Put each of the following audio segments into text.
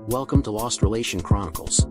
Welcome to Lost Relation Chronicles.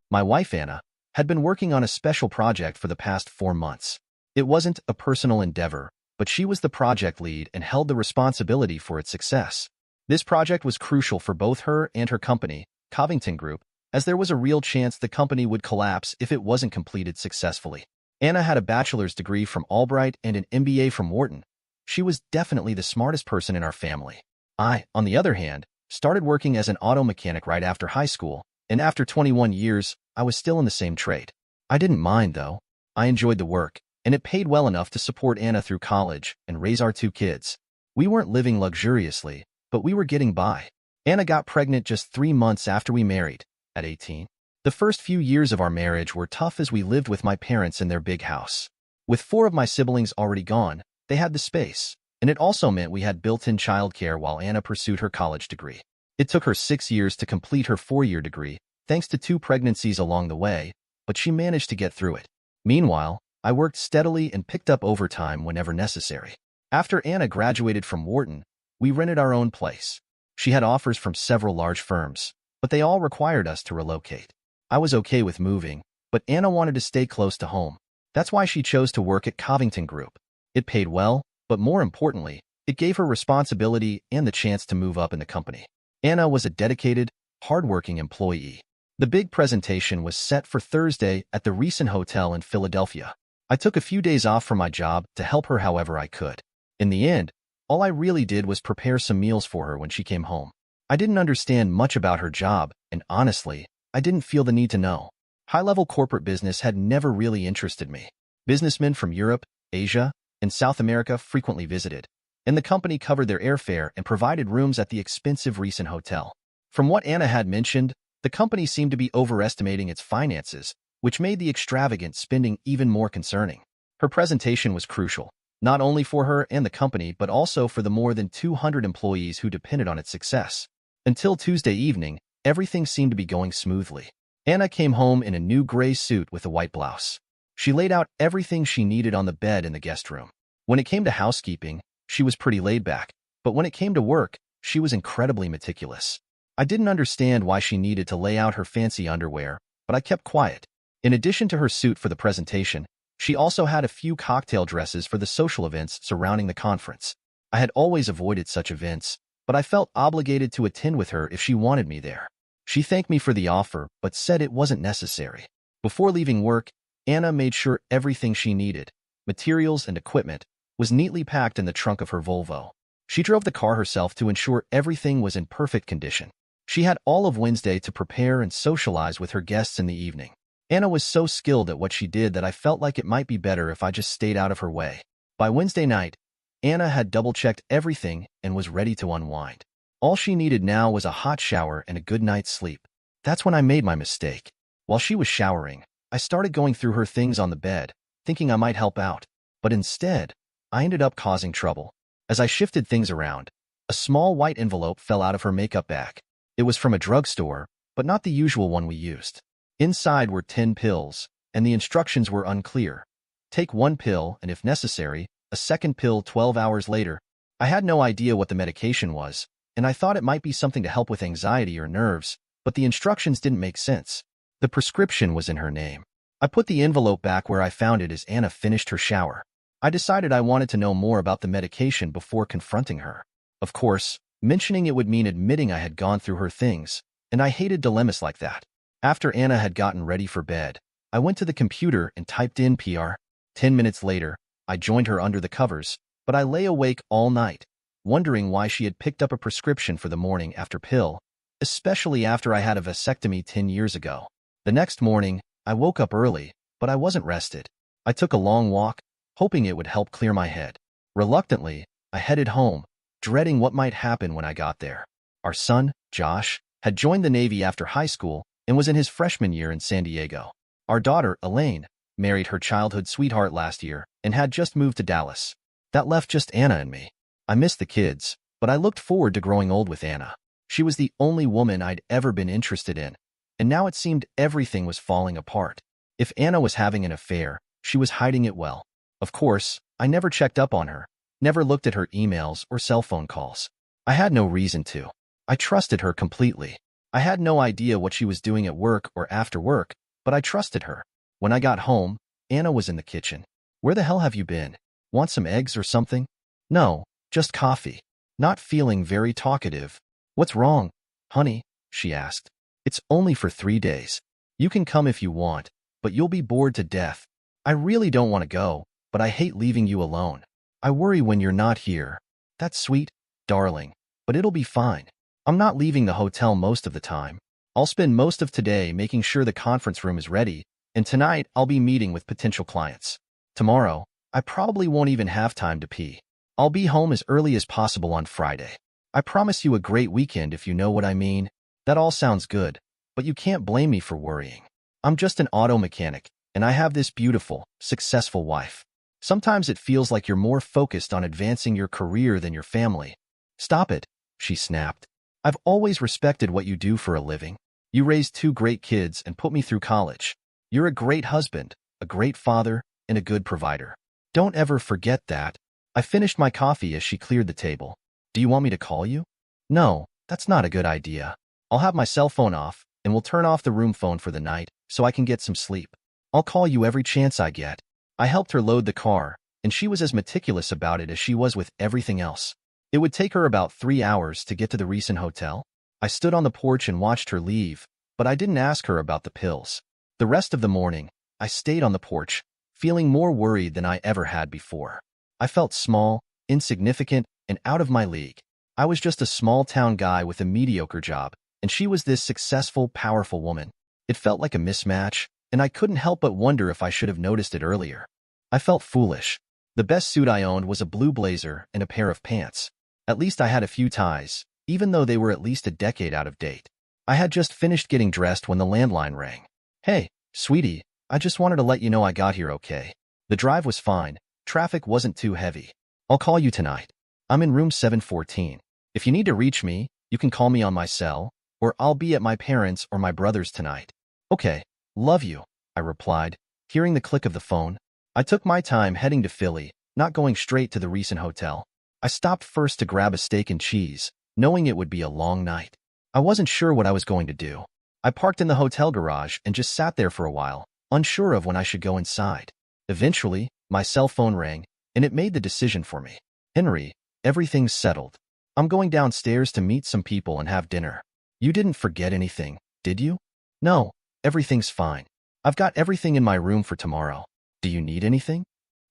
My wife, Anna, had been working on a special project for the past 4 months. It wasn't a personal endeavor, but she was the project lead and held the responsibility for its success. This project was crucial for both her and her company, Covington Group, as there was a real chance the company would collapse if it wasn't completed successfully. Anna had a bachelor's degree from Albright and an MBA from Wharton. She was definitely the smartest person in our family. I, on the other hand, started working as an auto mechanic right after high school, and after 21 years, I was still in the same trade. I didn't mind, though. I enjoyed the work, and it paid well enough to support Anna through college and raise our 2 kids. We weren't living luxuriously, but we were getting by. Anna got pregnant just 3 months after we married, at 18. The first few years of our marriage were tough as we lived with my parents in their big house. With 4 of my siblings already gone, they had the space, and it also meant we had built-in childcare while Anna pursued her college degree. It took her 6 years to complete her 4-year degree, thanks to 2 pregnancies along the way, but she managed to get through it. Meanwhile, I worked steadily and picked up overtime whenever necessary. After Anna graduated from Wharton, we rented our own place. She had offers from several large firms, but they all required us to relocate. I was okay with moving, but Anna wanted to stay close to home. That's why she chose to work at Covington Group. It paid well, but more importantly, it gave her responsibility and the chance to move up in the company. Anna was a dedicated, hardworking employee. The big presentation was set for Thursday at the recent hotel in Philadelphia. I took a few days off from my job to help her however I could. In the end, all I really did was prepare some meals for her when she came home. I didn't understand much about her job, and honestly, I didn't feel the need to know. High-level corporate business had never really interested me. Businessmen from Europe, Asia, and South America frequently visited, and the company covered their airfare and provided rooms at the expensive recent hotel. From what Anna had mentioned, the company seemed to be overestimating its finances, which made the extravagant spending even more concerning. Her presentation was crucial, not only for her and the company but also for the more than 200 employees who depended on its success. Until Tuesday evening, everything seemed to be going smoothly. Anna came home in a new gray suit with a white blouse. She laid out everything she needed on the bed in the guest room. When it came to housekeeping, she was pretty laid back, but when it came to work, she was incredibly meticulous. I didn't understand why she needed to lay out her fancy underwear, but I kept quiet. In addition to her suit for the presentation, she also had a few cocktail dresses for the social events surrounding the conference. I had always avoided such events, but I felt obligated to attend with her if she wanted me there. She thanked me for the offer, but said it wasn't necessary. Before leaving work, Anna made sure everything she needed, materials and equipment, was neatly packed in the trunk of her Volvo. She drove the car herself to ensure everything was in perfect condition. She had all of Wednesday to prepare and socialize with her guests in the evening. Anna was so skilled at what she did that I felt like it might be better if I just stayed out of her way. By Wednesday night, Anna had double-checked everything and was ready to unwind. All she needed now was a hot shower and a good night's sleep. That's when I made my mistake. While she was showering, I started going through her things on the bed, thinking I might help out. But instead, I ended up causing trouble. As I shifted things around, a small white envelope fell out of her makeup bag. It was from a drugstore, but not the usual one we used. Inside were 10 pills, and the instructions were unclear. Take 1 pill, and if necessary, a second pill 12 hours later. I had no idea what the medication was, and I thought it might be something to help with anxiety or nerves, but the instructions didn't make sense. The prescription was in her name. I put the envelope back where I found it as Anna finished her shower. I decided I wanted to know more about the medication before confronting her. Of course, mentioning it would mean admitting I had gone through her things, and I hated dilemmas like that. After Anna had gotten ready for bed, I went to the computer and typed in PR. 10 minutes later, I joined her under the covers, but I lay awake all night, wondering why she had picked up a prescription for the morning after pill, especially after I had a vasectomy 10 years ago. The next morning, I woke up early, but I wasn't rested. I took a long walk, hoping it would help clear my head. Reluctantly, I headed home, dreading what might happen when I got there. Our son, Josh, had joined the Navy after high school and was in his freshman year in San Diego. Our daughter, Elaine, married her childhood sweetheart last year and had just moved to Dallas. That left just Anna and me. I missed the kids, but I looked forward to growing old with Anna. She was the only woman I'd ever been interested in, and now it seemed everything was falling apart. If Anna was having an affair, she was hiding it well. Of course, I never checked up on her, never looked at her emails or cell phone calls. I had no reason to. I trusted her completely. I had no idea what she was doing at work or after work, but I trusted her. When I got home, Anna was in the kitchen. Where the hell have you been? Want some eggs or something? No, just coffee. Not feeling very talkative. What's wrong, honey? She asked. It's only for 3 days. You can come if you want, but you'll be bored to death. I really don't want to go, but I hate leaving you alone. I worry when you're not here. That's sweet, darling, but it'll be fine. I'm not leaving the hotel most of the time. I'll spend most of today making sure the conference room is ready, and tonight I'll be meeting with potential clients. Tomorrow, I probably won't even have time to pee. I'll be home as early as possible on Friday. I promise you a great weekend if you know what I mean. That all sounds good, but you can't blame me for worrying. I'm just an auto mechanic, and I have this beautiful, successful wife. Sometimes it feels like you're more focused on advancing your career than your family. Stop it, she snapped. I've always respected what you do for a living. You raised 2 great kids and put me through college. You're a great husband, a great father, and a good provider. Don't ever forget that. I finished my coffee as she cleared the table. Do you want me to call you? No, that's not a good idea. I'll have my cell phone off, and we'll turn off the room phone for the night so I can get some sleep. I'll call you every chance I get. I helped her load the car, and she was as meticulous about it as she was with everything else. It would take her about 3 hours to get to the recent hotel. I stood on the porch and watched her leave, but I didn't ask her about the pills. The rest of the morning, I stayed on the porch, feeling more worried than I ever had before. I felt small, insignificant, and out of my league. I was just a small-town guy with a mediocre job, and she was this successful, powerful woman. It felt like a mismatch, and I couldn't help but wonder if I should have noticed it earlier. I felt foolish. The best suit I owned was a blue blazer and a pair of pants. At least I had a few ties, even though they were at least a decade out of date. I had just finished getting dressed when the landline rang. Hey, sweetie, I just wanted to let you know I got here okay. The drive was fine. Traffic wasn't too heavy. I'll call you tonight. I'm in room 714. If you need to reach me, you can call me on my cell, or I'll be at my parents' or my brother's tonight. Okay, love you, I replied, hearing the click of the phone. I took my time heading to Philly, not going straight to the recent hotel. I stopped first to grab a steak and cheese, knowing it would be a long night. I wasn't sure what I was going to do. I parked in the hotel garage and just sat there for a while, unsure of when I should go inside. Eventually, my cell phone rang, and it made the decision for me. Henry, everything's settled. I'm going downstairs to meet some people and have dinner. You didn't forget anything, did you? No, everything's fine. I've got everything in my room for tomorrow. Do you need anything?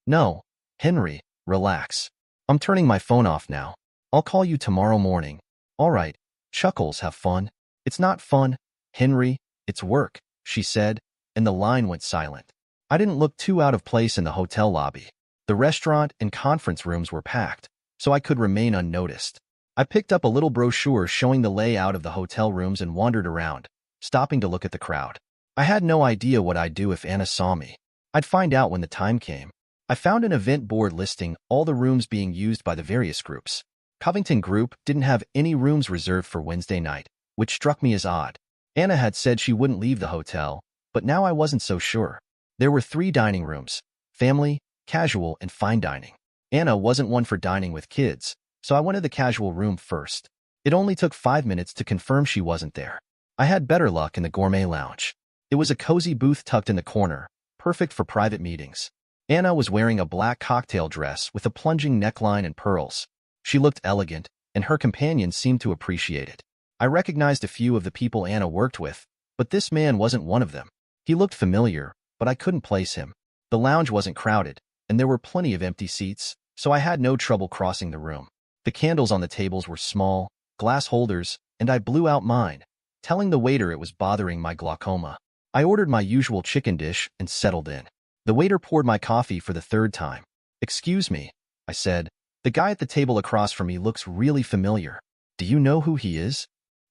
No. Henry, relax. I'm turning my phone off now. I'll call you tomorrow morning. All right. Chuckles, have fun. It's not fun, Henry, it's work, she said, and the line went silent. I didn't look too out of place in the hotel lobby. The restaurant and conference rooms were packed, so I could remain unnoticed. I picked up a little brochure showing the layout of the hotel rooms and wandered around, stopping to look at the crowd. I had no idea what I'd do if Anna saw me. I'd find out when the time came. I found an event board listing all the rooms being used by the various groups. Covington Group didn't have any rooms reserved for Wednesday night, which struck me as odd. Anna had said she wouldn't leave the hotel, but now I wasn't so sure. There were 3 dining rooms: family, casual, and fine dining. Anna wasn't one for dining with kids, so I went to the casual room first. It only took 5 minutes to confirm she wasn't there. I had better luck in the gourmet lounge. It was a cozy booth tucked in the corner, perfect for private meetings. Anna was wearing a black cocktail dress with a plunging neckline and pearls. She looked elegant, and her companions seemed to appreciate it. I recognized a few of the people Anna worked with, but this man wasn't one of them. He looked familiar, but I couldn't place him. The lounge wasn't crowded, and there were plenty of empty seats, so I had no trouble crossing the room. The candles on the tables were small, glass holders, and I blew out mine, telling the waiter it was bothering my glaucoma. I ordered my usual chicken dish and settled in. The waiter poured my coffee for the 3rd time. "Excuse me," I said. "The guy at the table across from me looks really familiar. Do you know who he is?"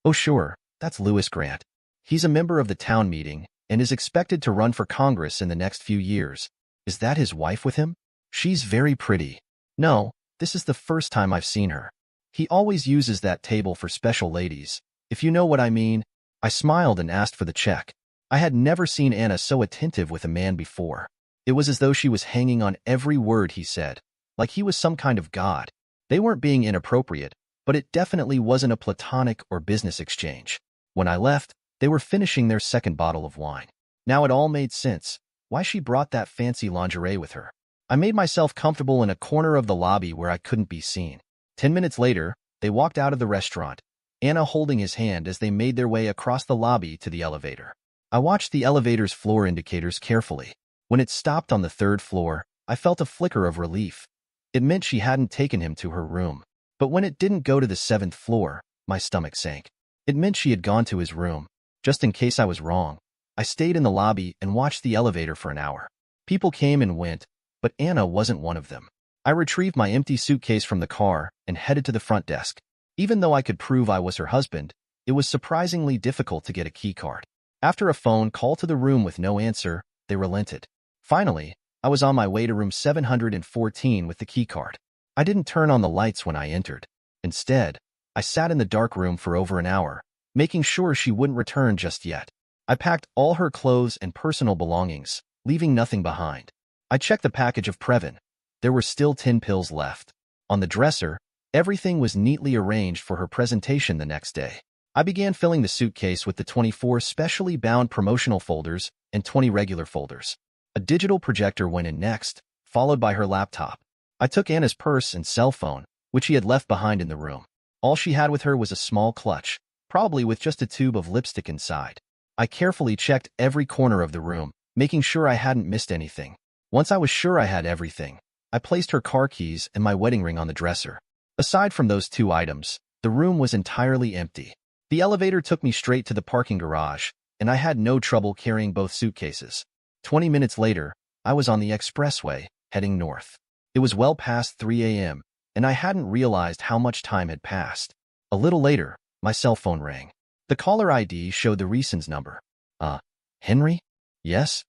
"Oh sure, that's Lewis Grant. He's a member of the town meeting and is expected to run for Congress in the next few years. Is that his wife with him? She's very pretty." "No, this is the first time I've seen her. He always uses that table for special ladies, if you know what I mean." I smiled and asked for the check. I had never seen Anna so attentive with a man before. It was as though she was hanging on every word he said, like he was some kind of god. They weren't being inappropriate, but it definitely wasn't a platonic or business exchange. When I left, they were finishing their second bottle of wine. Now it all made sense why she brought that fancy lingerie with her. I made myself comfortable in a corner of the lobby where I couldn't be seen. 10 minutes later, they walked out of the restaurant, Anna holding his hand as they made their way across the lobby to the elevator. I watched the elevator's floor indicators carefully. When it stopped on the third floor, I felt a flicker of relief. It meant she hadn't taken him to her room. But when it didn't go to the seventh floor, my stomach sank. It meant she had gone to his room. Just in case I was wrong, I stayed in the lobby and watched the elevator for an hour. People came and went, but Anna wasn't one of them. I retrieved my empty suitcase from the car and headed to the front desk. Even though I could prove I was her husband, it was surprisingly difficult to get a keycard. After a phone call to the room with no answer, they relented. Finally, I was on my way to room 714 with the keycard. I didn't turn on the lights when I entered. Instead, I sat in the dark room for over an hour, making sure she wouldn't return just yet. I packed all her clothes and personal belongings, leaving nothing behind. I checked the package of Previn. There were still 10 pills left. On the dresser, everything was neatly arranged for her presentation the next day. I began filling the suitcase with the 24 specially bound promotional folders and 20 regular folders. A digital projector went in next, followed by her laptop. I took Anna's purse and cell phone, which she had left behind in the room. All she had with her was a small clutch, probably with just a tube of lipstick inside. I carefully checked every corner of the room, making sure I hadn't missed anything. Once I was sure I had everything, I placed her car keys and my wedding ring on the dresser. Aside from those two items, the room was entirely empty. The elevator took me straight to the parking garage, and I had no trouble carrying both suitcases. 20 minutes later, I was on the expressway, heading north. It was well past 3 a.m., and I hadn't realized how much time had passed. A little later, my cell phone rang. The caller ID showed the Reason's number. Henry? Yes?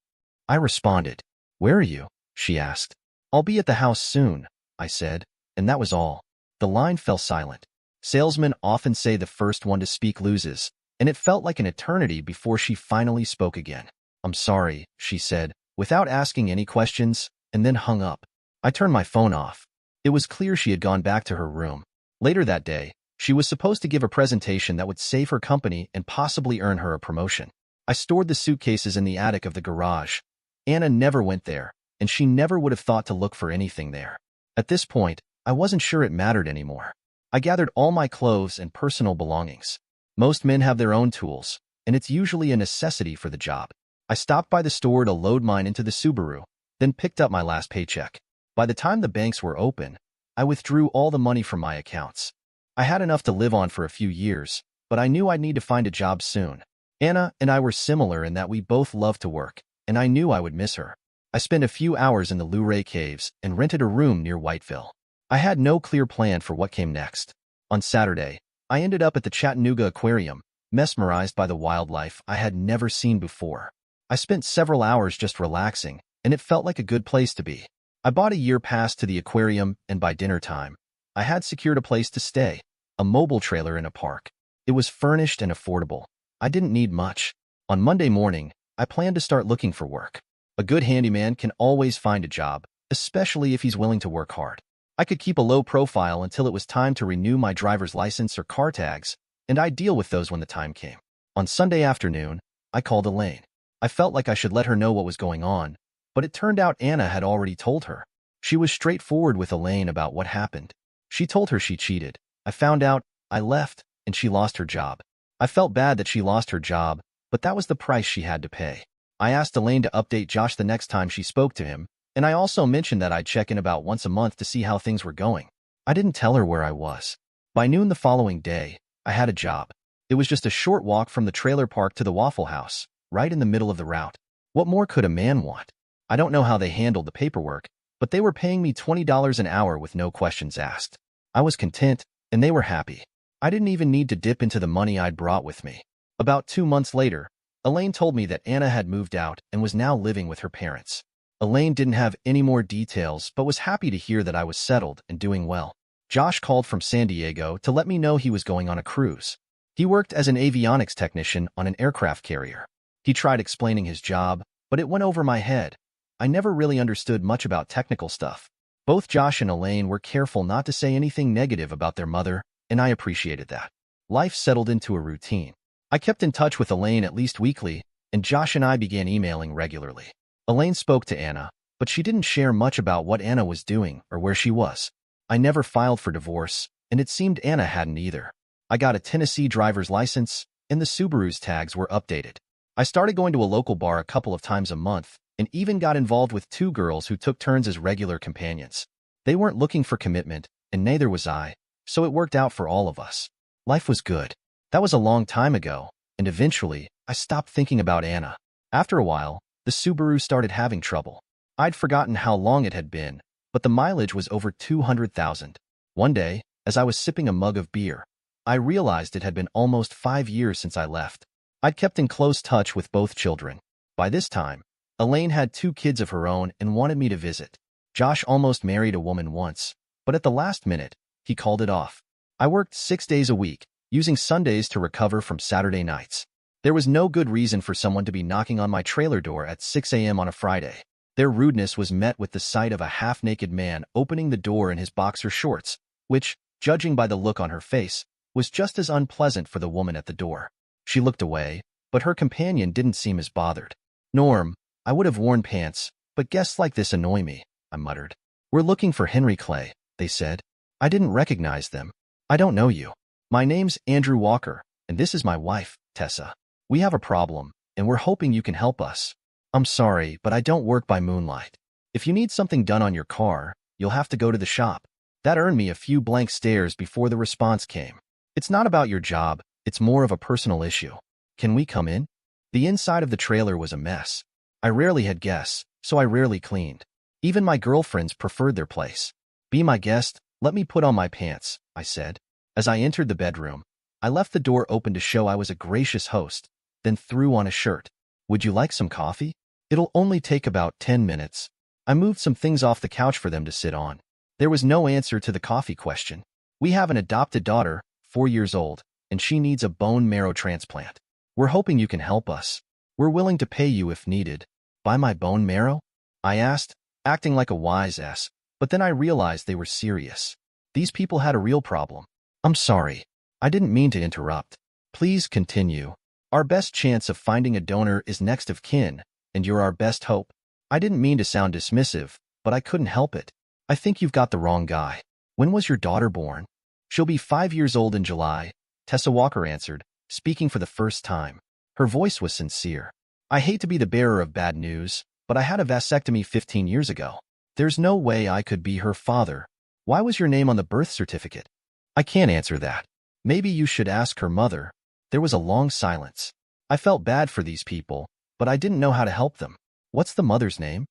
I responded. Where are you? She asked. I'll be at the house soon, I said, and that was all. The line fell silent. Salesmen often say the first one to speak loses, and it felt like an eternity before she finally spoke again. I'm sorry, she said, without asking any questions, and then hung up. I turned my phone off. It was clear she had gone back to her room. Later that day, she was supposed to give a presentation that would save her company and possibly earn her a promotion. I stored the suitcases in the attic of the garage. Anna never went there, and she never would have thought to look for anything there. At this point, I wasn't sure it mattered anymore. I gathered all my clothes and personal belongings. Most men have their own tools, and it's usually a necessity for the job. I stopped by the store to load mine into the Subaru, then picked up my last paycheck. By the time the banks were open, I withdrew all the money from my accounts. I had enough to live on for a few years, but I knew I'd need to find a job soon. Anna and I were similar in that we both loved to work, and I knew I would miss her. I spent a few hours in the Luray Caves and rented a room near Whiteville. I had no clear plan for what came next. On Saturday, I ended up at the Chattanooga Aquarium, mesmerized by the wildlife I had never seen before. I spent several hours just relaxing, and it felt like a good place to be. I bought a year pass to the aquarium, and by dinner time, I had secured a place to stay, a mobile trailer in a park. It was furnished and affordable. I didn't need much. On Monday morning, I planned to start looking for work. A good handyman can always find a job, especially if he's willing to work hard. I could keep a low profile until it was time to renew my driver's license or car tags, and I'd deal with those when the time came. On Sunday afternoon, I called Elaine. I felt like I should let her know what was going on, but it turned out Anna had already told her. She was straightforward with Elaine about what happened. She told her she cheated. I found out, I left, and she lost her job. I felt bad that she lost her job, but that was the price she had to pay. I asked Elaine to update Josh the next time she spoke to him, and I also mentioned that I'd check in about once a month to see how things were going. I didn't tell her where I was. By noon the following day, I had a job. It was just a short walk from the trailer park to the Waffle House, right in the middle of the route. What more could a man want? I don't know how they handled the paperwork, but they were paying me $20 an hour with no questions asked. I was content, and they were happy. I didn't even need to dip into the money I'd brought with me. About 2 months later, Elaine told me that Anna had moved out and was now living with her parents. Elaine didn't have any more details but was happy to hear that I was settled and doing well. Josh called from San Diego to let me know he was going on a cruise. He worked as an avionics technician on an aircraft carrier. He tried explaining his job, but it went over my head. I never really understood much about technical stuff. Both Josh and Elaine were careful not to say anything negative about their mother, and I appreciated that. Life settled into a routine. I kept in touch with Elaine at least weekly, and Josh and I began emailing regularly. Elaine spoke to Anna, but she didn't share much about what Anna was doing or where she was. I never filed for divorce, and it seemed Anna hadn't either. I got a Tennessee driver's license, and the Subaru's tags were updated. I started going to a local bar a couple of times a month, and even got involved with two girls who took turns as regular companions. They weren't looking for commitment, and neither was I, so it worked out for all of us. Life was good. That was a long time ago, and eventually, I stopped thinking about Anna. After a while, the Subaru started having trouble. I'd forgotten how long it had been, but the mileage was over 200,000. One day, as I was sipping a mug of beer, I realized it had been almost 5 years since I left. I'd kept in close touch with both children. By this time, Elaine had 2 kids of her own and wanted me to visit. Josh almost married a woman once, but at the last minute, he called it off. I worked 6 days a week, using Sundays to recover from Saturday nights. There was no good reason for someone to be knocking on my trailer door at 6 a.m. on a Friday. Their rudeness was met with the sight of a half-naked man opening the door in his boxer shorts, which, judging by the look on her face, was just as unpleasant for the woman at the door. She looked away, but her companion didn't seem as bothered. "Norm, I would have worn pants, but guests like this annoy me," I muttered. "We're looking for Henry Clay," they said. I didn't recognize them. "I don't know you. My name's Andrew Walker, and this is my wife, Tessa. We have a problem, and we're hoping you can help us. I'm sorry, but I don't work by moonlight. If you need something done on your car, you'll have to go to the shop." That earned me a few blank stares before the response came. "It's not about your job, it's more of a personal issue. Can we come in?" The inside of the trailer was a mess. I rarely had guests, so I rarely cleaned. Even my girlfriends preferred their place. "Be my guest, let me put on my pants," I said. As I entered the bedroom, I left the door open to show I was a gracious host, then threw on a shirt. "Would you like some coffee? It'll only take about 10 minutes. I moved some things off the couch for them to sit on. There was no answer to the coffee question. "We have an adopted daughter, 4 years old, and she needs a bone marrow transplant. We're hoping you can help us. We're willing to pay you if needed." "Buy my bone marrow?" I asked, acting like a wise ass, but then I realized they were serious. These people had a real problem. "I'm sorry. I didn't mean to interrupt. Please continue. Our best chance of finding a donor is next of kin, and you're our best hope." I didn't mean to sound dismissive, but I couldn't help it. "I think you've got the wrong guy. When was your daughter born?" "She'll be 5 years old in July," Tessa Walker answered, speaking for the first time. Her voice was sincere. "I hate to be the bearer of bad news, but I had a vasectomy 15 years ago. There's no way I could be her father. Why was your name on the birth certificate?" "I can't answer that. Maybe you should ask her mother." There was a long silence. I felt bad for these people, but I didn't know how to help them. "What's the mother's name?"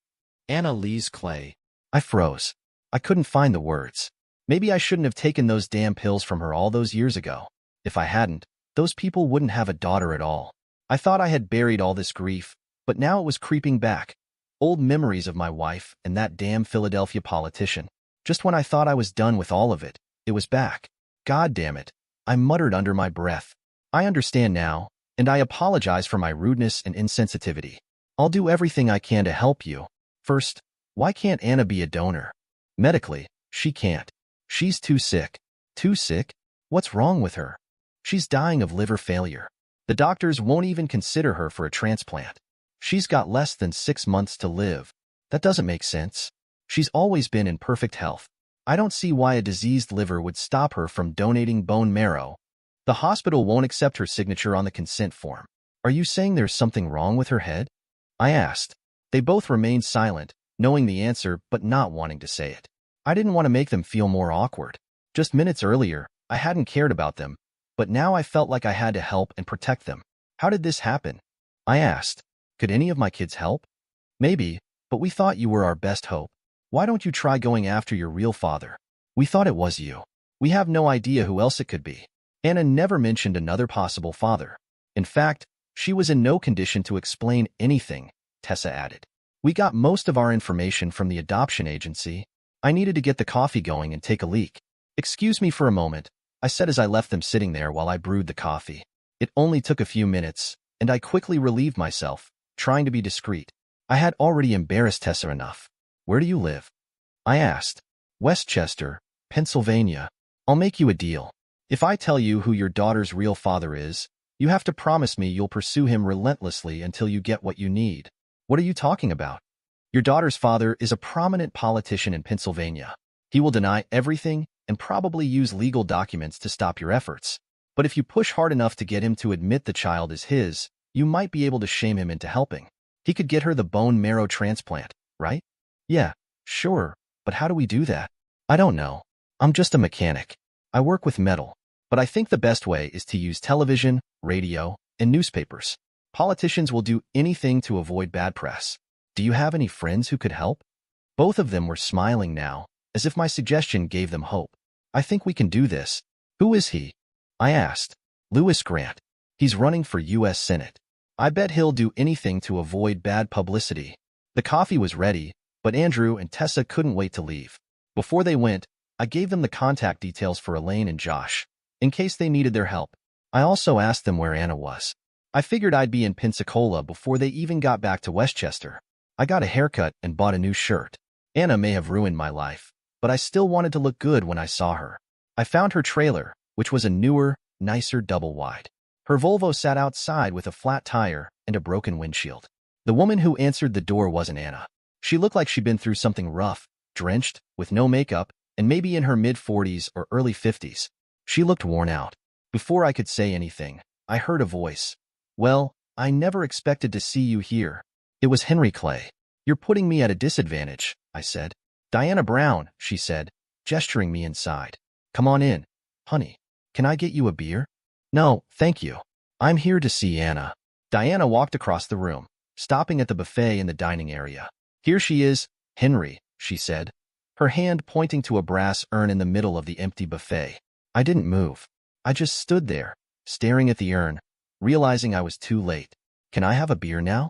Anna Louise Clay. I froze. I couldn't find the words. Maybe I shouldn't have taken those damn pills from her all those years ago. If I hadn't, those people wouldn't have a daughter at all. I thought I had buried all this grief, but now it was creeping back. Old memories of my wife and that damn Philadelphia politician. Just when I thought I was done with all of it, it was back. "God damn it," I muttered under my breath. "I understand now, and I apologize for my rudeness and insensitivity. I'll do everything I can to help you. First, why can't Anna be a donor?" "Medically, she can't. She's too sick." "Too sick? What's wrong with her?" "She's dying of liver failure. The doctors won't even consider her for a transplant. She's got less than 6 months to live." "That doesn't make sense. She's always been in perfect health. I don't see why a diseased liver would stop her from donating bone marrow." "The hospital won't accept her signature on the consent form." "Are you saying there's something wrong with her head?" I asked. They both remained silent, knowing the answer but not wanting to say it. I didn't want to make them feel more awkward. Just minutes earlier, I hadn't cared about them, but now I felt like I had to help and protect them. "How did this happen?" I asked. "Could any of my kids help?" "Maybe, but we thought you were our best hope. Why don't you try going after your real father?" "We thought it was you. We have no idea who else it could be." Anna never mentioned another possible father. In fact, she was in no condition to explain anything, Tessa added. "We got most of our information from the adoption agency." I needed to get the coffee going and take a leak. "Excuse me for a moment," I said as I left them sitting there while I brewed the coffee. It only took a few minutes, and I quickly relieved myself, trying to be discreet. I had already embarrassed Tessa enough. "Where do you live?" I asked. "Westchester, Pennsylvania. I'll make you a deal. If I tell you who your daughter's real father is, You have to promise me you'll pursue him relentlessly until you get what you need. What are you talking about? Your daughter's father is a prominent politician in Pennsylvania. He will deny everything and probably use legal documents to stop your efforts. But if you push hard enough to get him to admit the child is his, you might be able to shame him into helping. He could get her the bone marrow transplant, right? Yeah, sure, but how do we do that? I don't know. I'm just a mechanic. I work with metal. But I think the best way is to use television, radio, and newspapers. Politicians will do anything to avoid bad press. Do you have any friends who could help? Both of them were smiling now, as if my suggestion gave them hope. I think we can do this. Who is he? I asked. Lewis Grant. He's running for U.S. Senate. I bet he'll do anything to avoid bad publicity. The coffee was ready, but Andrew and Tessa couldn't wait to leave. Before they went, I gave them the contact details for Elaine and Josh, in case they needed their help. I also asked them where Anna was. I figured I'd be in Pensacola before they even got back to Westchester. I got a haircut and bought a new shirt. Anna may have ruined my life, but I still wanted to look good when I saw her. I found her trailer, which was a newer, nicer double-wide. Her Volvo sat outside with a flat tire and a broken windshield. The woman who answered the door wasn't Anna. She looked like she'd been through something rough, drenched, with no makeup, and maybe in her mid-40s or early 50s. She looked worn out. Before I could say anything, I heard a voice. Well, I never expected to see you here. It was Henry Clay. You're putting me at a disadvantage, I said. Diana Brown, she said, gesturing me inside. Come on in. Honey, can I get you a beer? No, thank you. I'm here to see Anna. Diana walked across the room, stopping at the buffet in the dining area. Here she is, Henry, she said, her hand pointing to a brass urn in the middle of the empty buffet. I didn't move. I just stood there, staring at the urn, realizing I was too late. Can I have a beer now?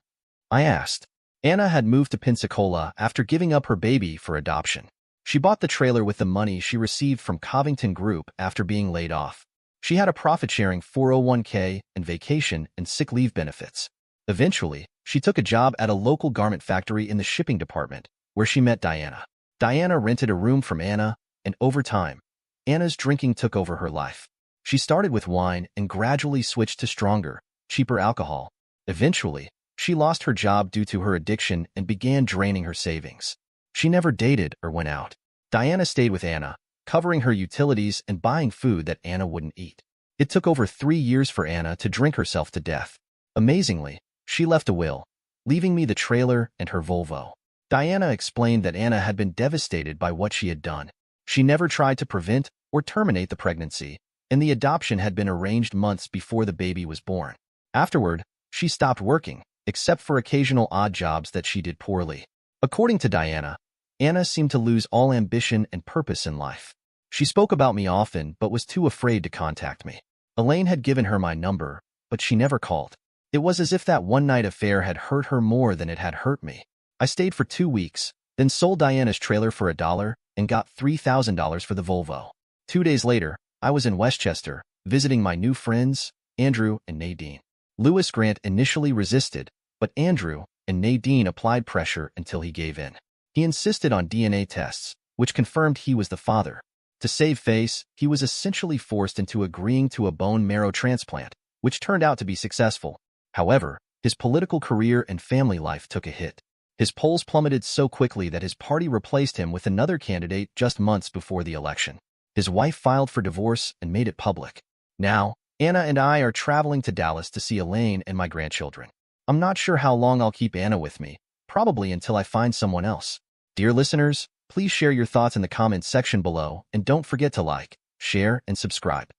I asked. Anna had moved to Pensacola after giving up her baby for adoption. She bought the trailer with the money she received from Covington Group after being laid off. She had a profit-sharing 401k and vacation and sick leave benefits. Eventually, she took a job at a local garment factory in the shipping department, where she met Diana. Diana rented a room from Anna, and over time, Anna's drinking took over her life. She started with wine and gradually switched to stronger, cheaper alcohol. Eventually, she lost her job due to her addiction and began draining her savings. She never dated or went out. Diana stayed with Anna, covering her utilities and buying food that Anna wouldn't eat. It took over 3 years for Anna to drink herself to death. Amazingly, she left a will, leaving me the trailer and her Volvo. Diana explained that Anna had been devastated by what she had done. She never tried to prevent or terminate the pregnancy, and the adoption had been arranged months before the baby was born. Afterward, she stopped working, except for occasional odd jobs that she did poorly. According to Diana, Anna seemed to lose all ambition and purpose in life. She spoke about me often but was too afraid to contact me. Elaine had given her my number, but she never called. It was as if that one-night affair had hurt her more than it had hurt me. I stayed for 2 weeks, then sold Diana's trailer for $1 and got $3,000 for the Volvo. 2 days later, I was in Westchester, visiting my new friends, Andrew and Nadine. Lewis Grant initially resisted, but Andrew and Nadine applied pressure until he gave in. He insisted on DNA tests, which confirmed he was the father. To save face, he was essentially forced into agreeing to a bone marrow transplant, which turned out to be successful. However, his political career and family life took a hit. His polls plummeted so quickly that his party replaced him with another candidate just months before the election. His wife filed for divorce and made it public. Now, Anna and I are traveling to Dallas to see Elaine and my grandchildren. I'm not sure how long I'll keep Anna with me, probably until I find someone else. Dear listeners, please share your thoughts in the comments section below and don't forget to like, share, and subscribe.